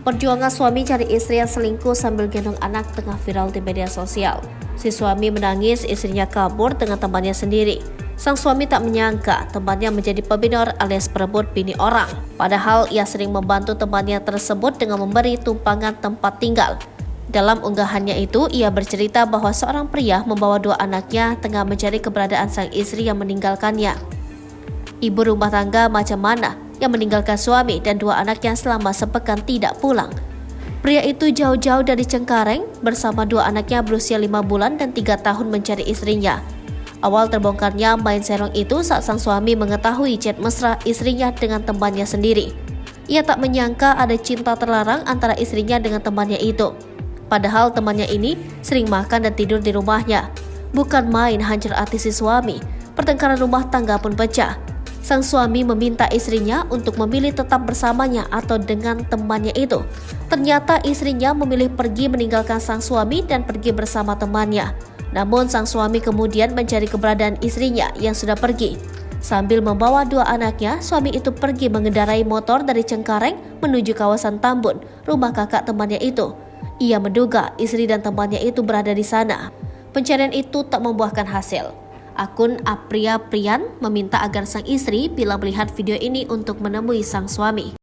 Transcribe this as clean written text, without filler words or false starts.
Perjuangan suami cari istri yang selingkuh sambil gendong anak tengah viral di media sosial. Si suami menangis istrinya kabur dengan temannya sendiri. Sang suami tak menyangka temannya menjadi pebinor alias perebut bini orang. Padahal ia sering membantu temannya tersebut dengan memberi tumpangan tempat tinggal. Dalam unggahannya itu, ia bercerita bahwa seorang pria membawa 2 anaknya tengah mencari keberadaan sang istri yang meninggalkannya. Ibu rumah tangga macam mana yang meninggalkan suami dan 2 anaknya selama sepekan tidak pulang? Pria itu jauh-jauh dari Cengkareng bersama 2 anaknya berusia 5 bulan dan 3 tahun mencari istrinya. Awal terbongkarnya main serong itu saat sang suami mengetahui chat mesra istrinya dengan temannya sendiri. Ia tak menyangka ada cinta terlarang antara istrinya dengan temannya itu. Padahal temannya ini sering makan dan tidur di rumahnya. Bukan main hancur hati si suami, pertengkaran rumah tangga pun pecah. Sang suami meminta istrinya untuk memilih tetap bersamanya atau dengan temannya itu. Ternyata istrinya memilih pergi meninggalkan sang suami dan pergi bersama temannya. Namun sang suami kemudian mencari keberadaan istrinya yang sudah pergi. Sambil membawa 2 anaknya, suami itu pergi mengendarai motor dari Cengkareng menuju kawasan Tambun, rumah kakak temannya itu. Ia menduga istri dan temannya itu berada di sana. Pencarian itu tak membuahkan hasil. Akun Apria Prian meminta agar sang istri bila melihat video ini untuk menemui sang suami.